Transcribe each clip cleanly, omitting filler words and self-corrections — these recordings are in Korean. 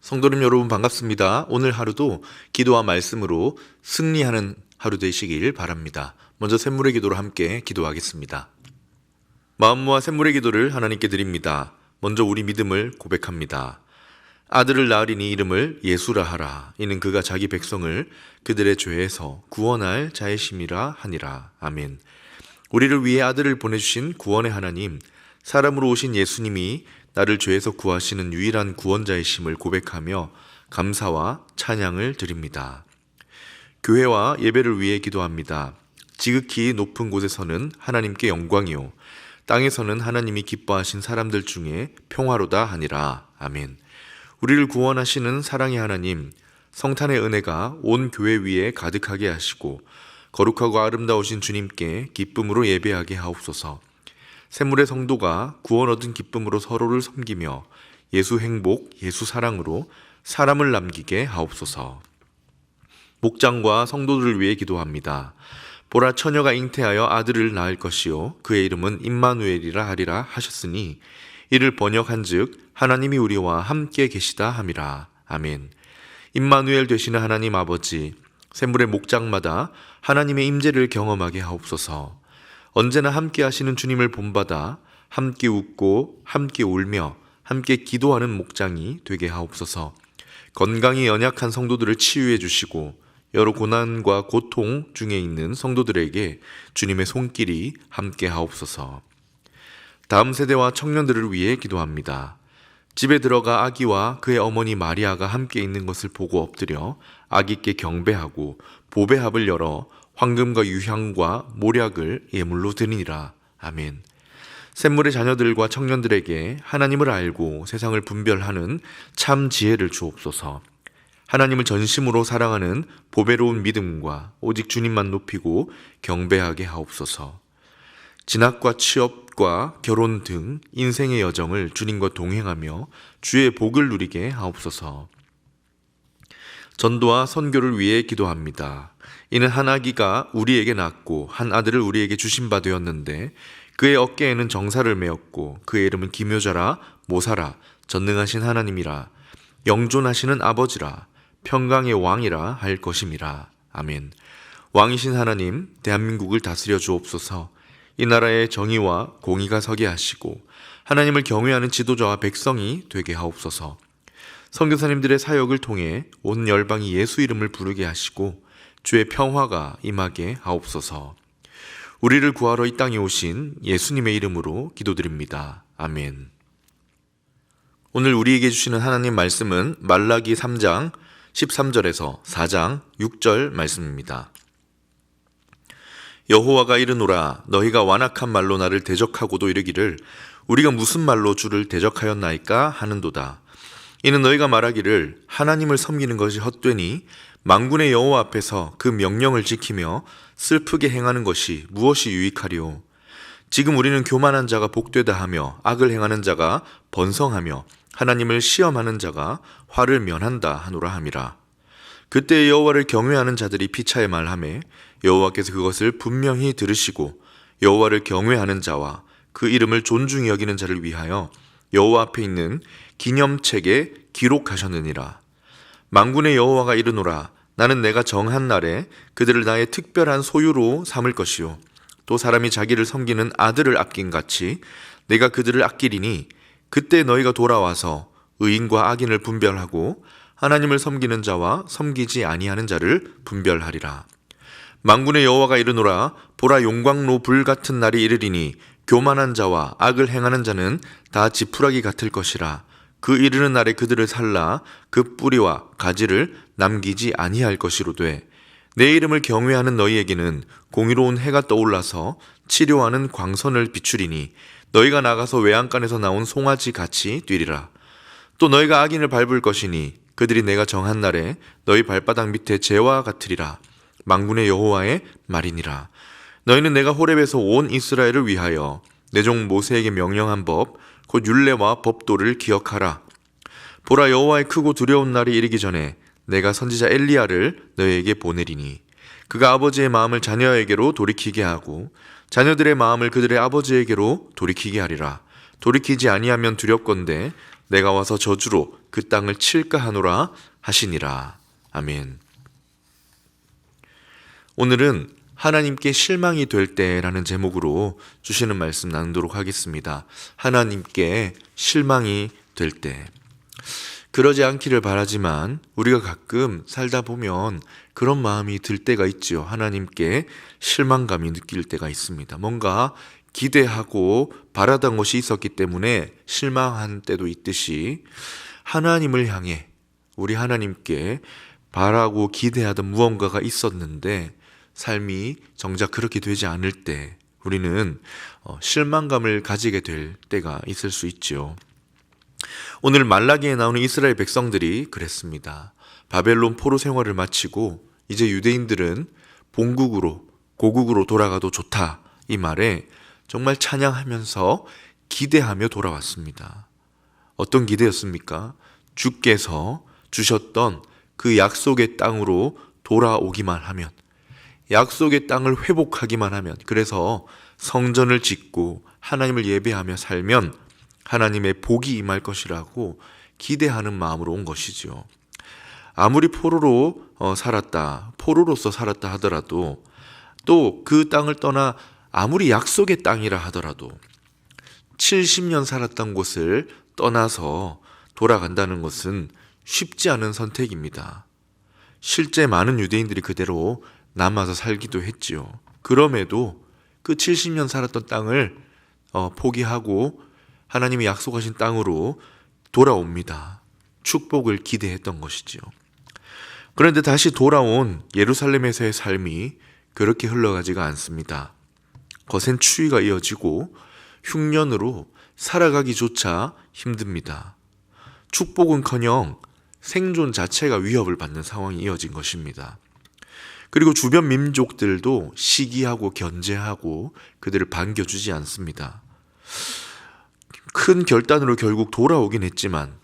성도님 여러분 반갑습니다. 오늘 하루도 기도와 말씀으로 승리하는 하루 되시길 바랍니다. 먼저 샘물의 기도로 함께 기도하겠습니다. 마음 모아 샘물의 기도를 하나님께 드립니다. 먼저 우리 믿음을 고백합니다. 아들을 낳으리니 이름을 예수라 하라. 이는 그가 자기 백성을 그들의 죄에서 구원할 자이심이라 하니라. 아멘. 우리를 위해 아들을 보내주신 구원의 하나님, 사람으로 오신 예수님이 나를 죄에서 구하시는 유일한 구원자이심을 고백하며 감사와 찬양을 드립니다. 교회와 예배를 위해 기도합니다. 지극히 높은 곳에서는 하나님께 영광이요, 땅에서는 하나님이 기뻐하신 사람들 중에 평화로다 하니라. 아멘. 우리를 구원하시는 사랑의 하나님, 성탄의 은혜가 온 교회 위에 가득하게 하시고 거룩하고 아름다우신 주님께 기쁨으로 예배하게 하옵소서. 샘물의 성도가 구원 얻은 기쁨으로 서로를 섬기며 예수 행복, 예수 사랑으로 사람을 남기게 하옵소서. 목장과 성도들을 위해 기도합니다. 보라, 처녀가 잉태하여 아들을 낳을 것이요 그의 이름은 임마누엘이라 하리라 하셨으니 이를 번역한즉 하나님이 우리와 함께 계시다 함이라. 아멘. 임마누엘 되시는 하나님 아버지, 샘물의 목장마다 하나님의 임재를 경험하게 하옵소서. 언제나 함께 하시는 주님을 본받아 함께 웃고 함께 울며 함께 기도하는 목장이 되게 하옵소서. 건강이 연약한 성도들을 치유해 주시고 여러 고난과 고통 중에 있는 성도들에게 주님의 손길이 함께 하옵소서. 다음 세대와 청년들을 위해 기도합니다. 집에 들어가 아기와 그의 어머니 마리아가 함께 있는 것을 보고 엎드려 아기께 경배하고 보배합을 열어 황금과 유향과 모략을 예물로 드리니라. 아멘. 샘물의 자녀들과 청년들에게 하나님을 알고 세상을 분별하는 참 지혜를 주옵소서. 하나님을 전심으로 사랑하는 보배로운 믿음과 오직 주님만 높이고 경배하게 하옵소서. 진학과 취업과 결혼 등 인생의 여정을 주님과 동행하며 주의 복을 누리게 하옵소서. 전도와 선교를 위해 기도합니다. 이는 한 아기가 우리에게 낳고 한 아들을 우리에게 주신 바 되었는데 그의 어깨에는 정사를 메었고 그의 이름은 기묘자라 모사라 전능하신 하나님이라 영존하시는 아버지라 평강의 왕이라 할 것임이라. 아멘. 왕이신 하나님, 대한민국을 다스려 주옵소서. 이 나라에 정의와 공의가 서게 하시고 하나님을 경외하는 지도자와 백성이 되게 하옵소서. 선교사님들의 사역을 통해 온 열방이 예수 이름을 부르게 하시고 주의 평화가 임하게 하옵소서. 우리를 구하러 이 땅에 오신 예수님의 이름으로 기도드립니다. 아멘. 오늘 우리에게 주시는 하나님 말씀은 말라기 3장 13절에서 4장 6절 말씀입니다. 여호와가 이르노라, 너희가 완악한 말로 나를 대적하고도 이르기를 우리가 무슨 말로 주를 대적하였나이까 하는도다. 이는 너희가 말하기를 하나님을 섬기는 것이 헛되니 만군의 여호와 앞에서 그 명령을 지키며 슬프게 행하는 것이 무엇이 유익하리요. 지금 우리는 교만한 자가 복되다 하며 악을 행하는 자가 번성하며 하나님을 시험하는 자가 화를 면한다 하노라 함이라. 그때 여호와를 경외하는 자들이 피차에 말하매 여호와께서 그것을 분명히 들으시고 여호와를 경외하는 자와 그 이름을 존중히 여기는 자를 위하여 여호와 앞에 있는 기념책에 기록하셨느니라. 만군의 여호와가 이르노라, 나는 내가 정한 날에 그들을 나의 특별한 소유로 삼을 것이요 또 사람이 자기를 섬기는 아들을 아낀 같이 내가 그들을 아끼리니 그때 너희가 돌아와서 의인과 악인을 분별하고 하나님을 섬기는 자와 섬기지 아니하는 자를 분별하리라. 만군의 여호와가 이르노라, 보라, 용광로 불 같은 날이 이르리니 교만한 자와 악을 행하는 자는 다 지푸라기 같을 것이라. 그 이르는 날에 그들을 살라 그 뿌리와 가지를 남기지 아니할 것이로되 내 이름을 경외하는 너희에게는 공의로운 해가 떠올라서 치료하는 광선을 비추리니 너희가 나가서 외양간에서 나온 송아지 같이 뛰리라. 또 너희가 악인을 밟을 것이니 그들이 내가 정한 날에 너희 발바닥 밑에 재와 같으리라. 만군의 여호와의 말이니라. 너희는 내가 호렙에서 온 이스라엘을 위하여 내 종 모세에게 명령한 법 곧 율례와 법도를 기억하라. 보라, 여호와의 크고 두려운 날이 이르기 전에 내가 선지자 엘리야를 너희에게 보내리니 그가 아버지의 마음을 자녀에게로 돌이키게 하고 자녀들의 마음을 그들의 아버지에게로 돌이키게 하리라. 돌이키지 아니하면 두렵건대 내가 와서 저주로 그 땅을 칠까 하노라 하시니라. 아멘. 오늘은 하나님께 실망이 될 때라는 제목으로 주시는 말씀 나누도록 하겠습니다. 하나님께 실망이 될 때. 그러지 않기를 바라지만 우리가 가끔 살다 보면 그런 마음이 들 때가 있죠. 하나님께 실망감이 느낄 때가 있습니다. 뭔가 기대하고 바라던 것이 있었기 때문에 실망한 때도 있듯이 하나님을 향해 우리 하나님께 바라고 기대하던 무언가가 있었는데 삶이 정작 그렇게 되지 않을 때 우리는 실망감을 가지게 될 때가 있을 수 있죠. 오늘 말라기에 나오는 이스라엘 백성들이 그랬습니다. 바벨론 포로 생활을 마치고 이제 유대인들은 본국으로 고국으로 돌아가도 좋다, 이 말에 정말 찬양하면서 기대하며 돌아왔습니다. 어떤 기대였습니까? 주께서 주셨던 그 약속의 땅으로 돌아오기만 하면, 약속의 땅을 회복하기만 하면, 그래서 성전을 짓고 하나님을 예배하며 살면 하나님의 복이 임할 것이라고 기대하는 마음으로 온 것이죠. 아무리 포로로서 살았다 하더라도, 또 그 땅을 떠나 아무리 약속의 땅이라 하더라도 70년 살았던 곳을 떠나서 돌아간다는 것은 쉽지 않은 선택입니다. 실제 많은 유대인들이 그대로 남아서 살기도 했지요. 그럼에도 그 70년 살았던 땅을 포기하고 하나님이 약속하신 땅으로 돌아옵니다. 축복을 기대했던 것이지요. 그런데 다시 돌아온 예루살렘에서의 삶이 그렇게 흘러가지가 않습니다. 거센 추위가 이어지고 흉년으로 살아가기조차 힘듭니다. 축복은커녕 생존 자체가 위협을 받는 상황이 이어진 것입니다. 그리고 주변 민족들도 시기하고 견제하고 그들을 반겨주지 않습니다. 큰 결단으로 결국 돌아오긴 했지만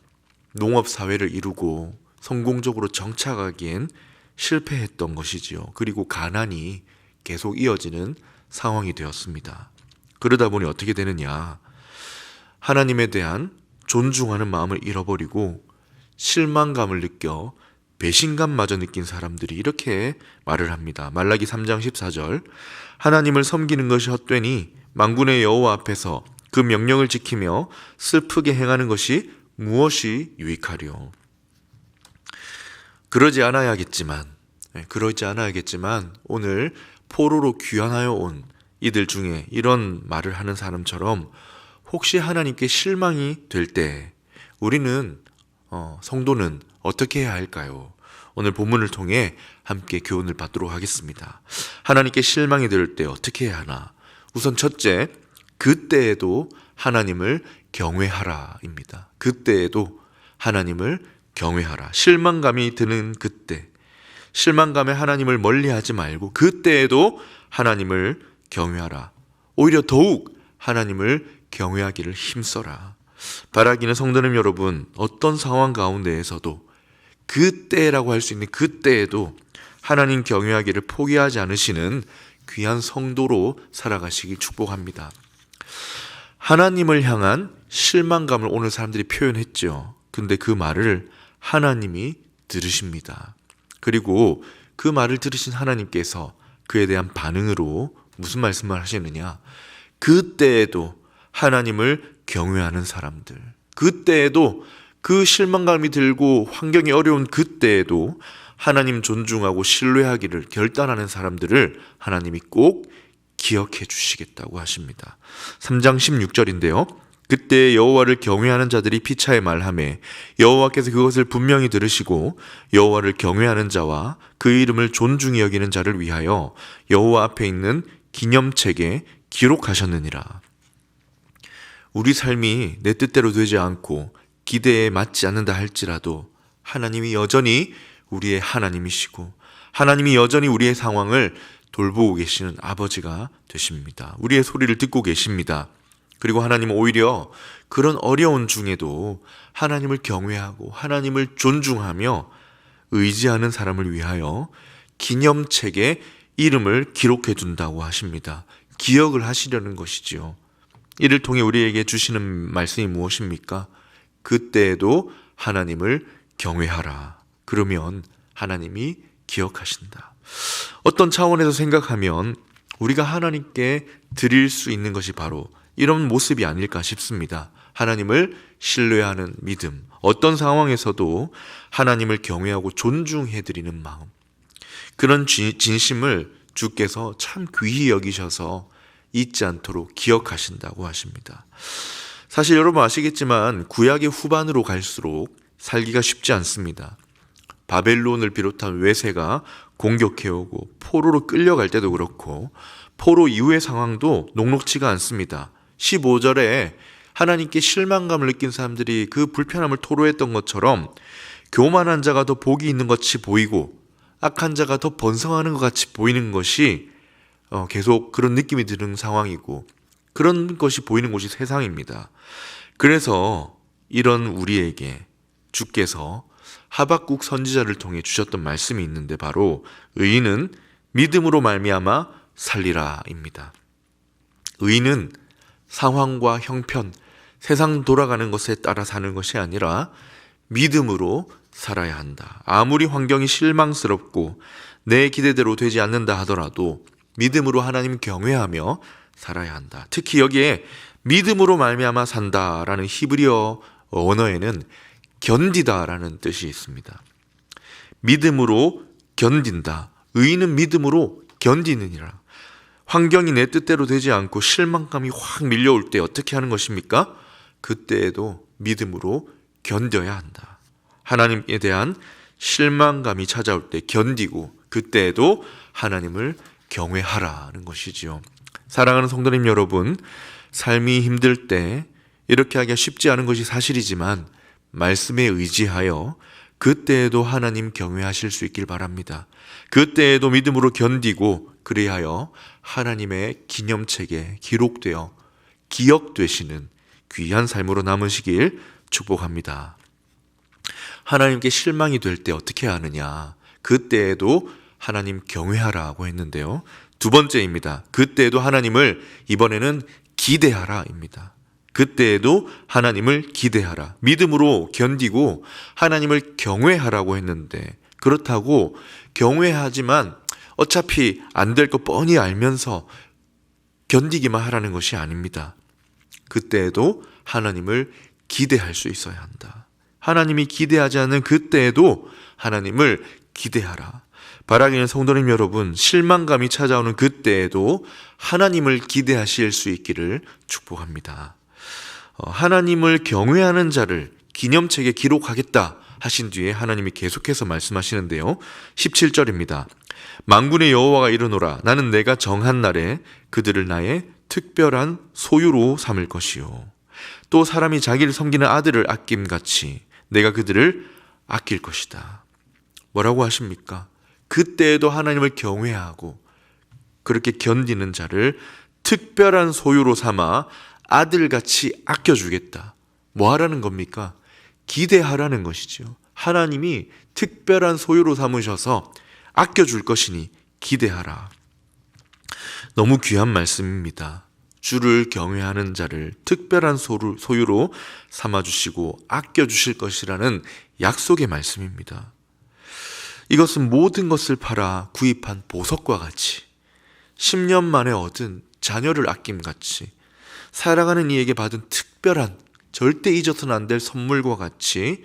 농업사회를 이루고 성공적으로 정착하기엔 실패했던 것이지요. 그리고 가난이 계속 이어지는 상황이 되었습니다. 그러다 보니 어떻게 되느냐? 하나님에 대한 존중하는 마음을 잃어버리고 실망감을 느껴 배신감마저 느낀 사람들이 이렇게 말을 합니다. 말라기 3장 14절, 하나님을 섬기는 것이 헛되니 만군의 여호와 앞에서 그 명령을 지키며 슬프게 행하는 것이 무엇이 유익하리요. 그러지 않아야겠지만 오늘 포로로 귀환하여 온 이들 중에 이런 말을 하는 사람처럼 혹시 하나님께 실망이 될 때 우리는 성도는 어떻게 해야 할까요? 오늘 본문을 통해 함께 교훈을 받도록 하겠습니다. 하나님께 실망이 될 때 어떻게 해야 하나? 우선 첫째, 그때에도 하나님을 경외하라입니다. 그때에도 하나님을 경외하라. 실망감이 드는 그때, 실망감에 하나님을 멀리하지 말고 그때에도 하나님을 경외하라. 오히려 더욱 하나님을 경외하기를 힘써라. 바라기는 성도님 여러분, 어떤 상황 가운데에서도 그때라고 할 수 있는 그때에도 하나님 경외하기를 포기하지 않으시는 귀한 성도로 살아가시길 축복합니다. 하나님을 향한 실망감을 오늘 사람들이 표현했죠. 근데 그 말을 하나님이 들으십니다. 그리고 그 말을 들으신 하나님께서 그에 대한 반응으로 무슨 말씀을 하시느냐? 그때에도 하나님을 경외하는 사람들, 그때에도 그 실망감이 들고 환경이 어려운 그때에도 하나님 존중하고 신뢰하기를 결단하는 사람들을 하나님이 꼭 기억해 주시겠다고 하십니다. 3장 16절인데요. 그때 여호와를 경외하는 자들이 피차에 말하매 여호와께서 그것을 분명히 들으시고 여호와를 경외하는 자와 그 이름을 존중히 여기는 자를 위하여 여호와 앞에 있는 기념책에 기록하셨느니라. 우리 삶이 내 뜻대로 되지 않고 기대에 맞지 않는다 할지라도 하나님이 여전히 우리의 하나님이시고 하나님이 여전히 우리의 상황을 돌보고 계시는 아버지가 되십니다. 우리의 소리를 듣고 계십니다. 그리고 하나님은 오히려 그런 어려운 중에도 하나님을 경외하고 하나님을 존중하며 의지하는 사람을 위하여 기념책에 이름을 기록해 둔다고 하십니다. 기억을 하시려는 것이지요. 이를 통해 우리에게 주시는 말씀이 무엇입니까? 그때에도 하나님을 경외하라. 그러면 하나님이 기억하신다. 어떤 차원에서 생각하면 우리가 하나님께 드릴 수 있는 것이 바로 이런 모습이 아닐까 싶습니다. 하나님을 신뢰하는 믿음, 어떤 상황에서도 하나님을 경외하고 존중해드리는 마음, 그런 진심을 주께서 참 귀히 여기셔서 잊지 않도록 기억하신다고 하십니다. 사실 여러분 아시겠지만 구약의 후반으로 갈수록 살기가 쉽지 않습니다. 바벨론을 비롯한 외세가 공격해오고 포로로 끌려갈 때도 그렇고 포로 이후의 상황도 녹록지가 않습니다. 15절에 하나님께 실망감을 느낀 사람들이 그 불편함을 토로했던 것처럼 교만한 자가 더 복이 있는 것 같이 보이고 악한 자가 더 번성하는 것 같이 보이는 것이 계속 그런 느낌이 드는 상황이고 그런 것이 보이는 곳이 세상입니다. 그래서 이런 우리에게 주께서 하박국 선지자를 통해 주셨던 말씀이 있는데 바로 의인은 믿음으로 말미암아 살리라입니다. 의인은 상황과 형편, 세상 돌아가는 것에 따라 사는 것이 아니라 믿음으로 살아야 한다. 아무리 환경이 실망스럽고 내 기대대로 되지 않는다 하더라도 믿음으로 하나님 경외하며 살아야 한다. 특히 여기에 믿음으로 말미암아 산다라는 히브리어 언어에는 견디다라는 뜻이 있습니다. 믿음으로 견딘다. 의인은 믿음으로 견디느니라. 환경이 내 뜻대로 되지 않고 실망감이 확 밀려올 때 어떻게 하는 것입니까? 그때에도 믿음으로 견뎌야 한다. 하나님에 대한 실망감이 찾아올 때 견디고 그때에도 하나님을 경외하라는 것이지요. 사랑하는 성도님 여러분, 삶이 힘들 때 이렇게 하기가 쉽지 않은 것이 사실이지만 말씀에 의지하여 그때에도 하나님 경외하실 수 있길 바랍니다. 그때에도 믿음으로 견디고 그리하여 하나님의 기념책에 기록되어 기억되시는 귀한 삶으로 남으시길 축복합니다. 하나님께 실망이 될 때 어떻게 하느냐? 그때에도 하나님 경외하라고 했는데요. 두 번째입니다. 그때에도 하나님을 이번에는 기대하라입니다. 그때에도 하나님을 기대하라. 믿음으로 견디고 하나님을 경외하라고 했는데 그렇다고 경외하지만 어차피 안 될 거 뻔히 알면서 견디기만 하라는 것이 아닙니다. 그때에도 하나님을 기대할 수 있어야 한다. 하나님이 기대하지 않는 그때에도 하나님을 기대하라. 바라기는 성도님 여러분, 실망감이 찾아오는 그때에도 하나님을 기대하실 수 있기를 축복합니다. 하나님을 경외하는 자를 기념책에 기록하겠다 하신 뒤에 하나님이 계속해서 말씀하시는데요. 17절입니다. 만군의 여호와가 이르노라. 나는 내가 정한 날에 그들을 나의 특별한 소유로 삼을 것이요. 또 사람이 자기를 섬기는 아들을 아낌같이 내가 그들을 아낄 것이다. 뭐라고 하십니까? 그때에도 하나님을 경외하고 그렇게 견디는 자를 특별한 소유로 삼아 아들같이 아껴주겠다. 뭐 하라는 겁니까? 기대하라는 것이죠. 하나님이 특별한 소유로 삼으셔서 아껴줄 것이니 기대하라. 너무 귀한 말씀입니다. 주를 경외하는 자를 특별한 소유로 삼아주시고 아껴주실 것이라는 약속의 말씀입니다. 이것은 모든 것을 팔아 구입한 보석과 같이 10년 만에 얻은 자녀를 아낌같이 사랑하는 이에게 받은 특별한 절대 잊어서는 안 될 선물과 같이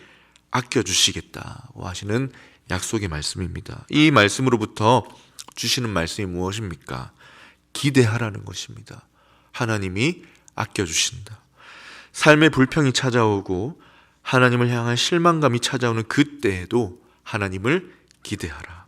아껴주시겠다고 하시는 약속의 말씀입니다. 이 말씀으로부터 주시는 말씀이 무엇입니까? 기대하라는 것입니다. 하나님이 아껴주신다. 삶의 불평이 찾아오고 하나님을 향한 실망감이 찾아오는 그때에도 하나님을 기대하라.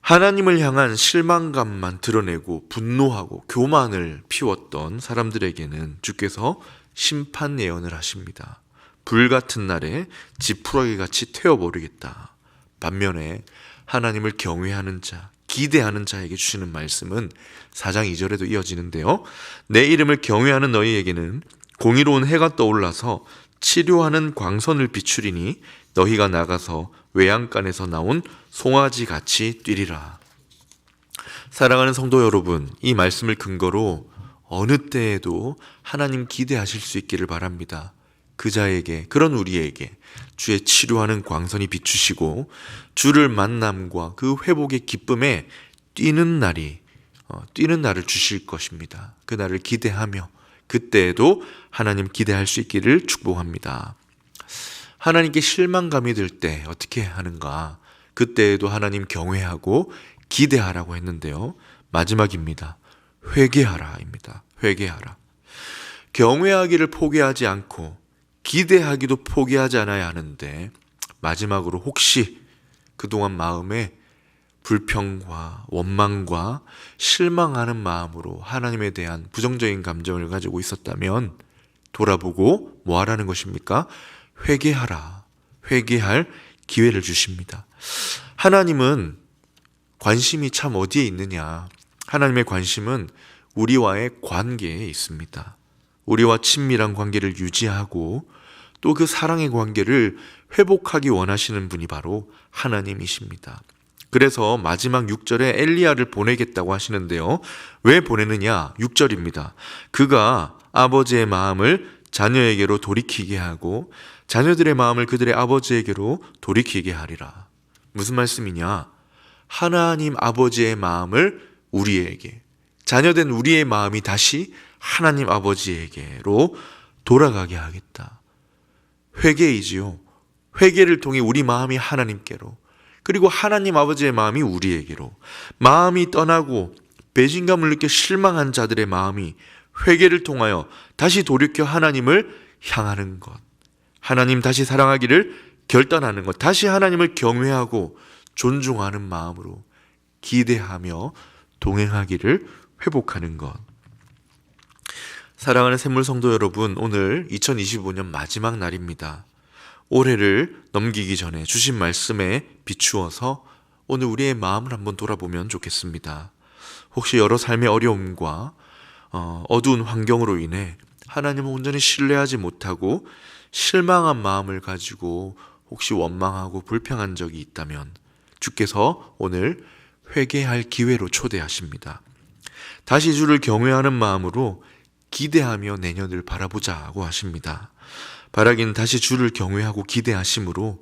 하나님을 향한 실망감만 드러내고 분노하고 교만을 피웠던 사람들에게는 주께서 심판 예언을 하십니다. 불같은 날에 지푸라기같이 태워버리겠다. 반면에 하나님을 경외하는 자, 기대하는 자에게 주시는 말씀은 4장 2절에도 이어지는데요. 내 이름을 경외하는 너희에게는 공의로운 해가 떠올라서 치료하는 광선을 비추리니 너희가 나가서 외양간에서 나온 송아지같이 뛰리라. 사랑하는 성도 여러분, 이 말씀을 근거로 어느 때에도 하나님 기대하실 수 있기를 바랍니다. 그 자에게, 그런 우리에게 주의 치료하는 광선이 비추시고 주를 만남과 그 회복의 기쁨에 뛰는 날을 주실 것입니다. 그 날을 기대하며 그때에도 하나님 기대할 수 있기를 축복합니다. 하나님께 실망감이 들 때 어떻게 하는가? 그때에도 하나님 경외하고 기대하라고 했는데요. 마지막입니다. 회개하라입니다. 회개하라. 경외하기를 포기하지 않고 기대하기도 포기하지 않아야 하는데 마지막으로 혹시 그동안 마음에 불평과 원망과 실망하는 마음으로 하나님에 대한 부정적인 감정을 가지고 있었다면 돌아보고 뭐 하라는 것입니까? 회개하라. 회개할 기회를 주십니다. 하나님은 관심이 참 어디에 있느냐? 하나님의 관심은 우리와의 관계에 있습니다. 우리와 친밀한 관계를 유지하고 또 그 사랑의 관계를 회복하기 원하시는 분이 바로 하나님이십니다. 그래서 마지막 6절에 엘리야를 보내겠다고 하시는데요. 왜 보내느냐? 6절입니다. 그가 아버지의 마음을 자녀에게로 돌이키게 하고 자녀들의 마음을 그들의 아버지에게로 돌이키게 하리라. 무슨 말씀이냐? 하나님 아버지의 마음을 우리에게, 자녀된 우리의 마음이 다시 하나님 아버지에게로 돌아가게 하겠다. 회개이지요. 회개를 통해 우리 마음이 하나님께로, 그리고 하나님 아버지의 마음이 우리에게로, 마음이 떠나고 배신감을 느껴 실망한 자들의 마음이 회개를 통하여 다시 돌이켜 하나님을 향하는 것, 하나님 다시 사랑하기를 결단하는 것, 다시 하나님을 경외하고 존중하는 마음으로 기대하며 동행하기를 회복하는 것. 사랑하는 샘물 성도 여러분, 오늘 2025년 마지막 날입니다. 올해를 넘기기 전에 주신 말씀에 비추어서 오늘 우리의 마음을 한번 돌아보면 좋겠습니다. 혹시 여러 삶의 어려움과 어두운 환경으로 인해 하나님을 온전히 신뢰하지 못하고 실망한 마음을 가지고 혹시 원망하고 불평한 적이 있다면 주께서 오늘 회개할 기회로 초대하십니다. 다시 주를 경외하는 마음으로 기대하며 내년을 바라보자고 하십니다. 바라기는 다시 주를 경외하고 기대하심으로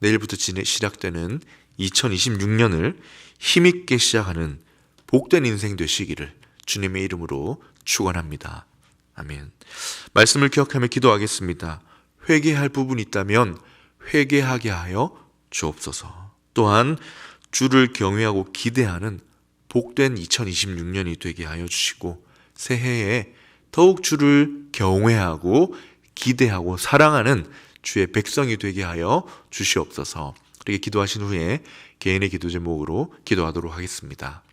내일부터 시작되는 2026년을 힘있게 시작하는 복된 인생 되시기를 주님의 이름으로 축원합니다. 아멘. 말씀을 기억하며 기도하겠습니다. 회개할 부분이 있다면 회개하게 하여 주옵소서. 또한 주를 경외하고 기대하는 복된 2026년이 되게 하여 주시고 새해에 더욱 주를 경외하고 기대하고 사랑하는 주의 백성이 되게 하여 주시옵소서. 이렇게 기도하신 후에 개인의 기도 제목으로 기도하도록 하겠습니다.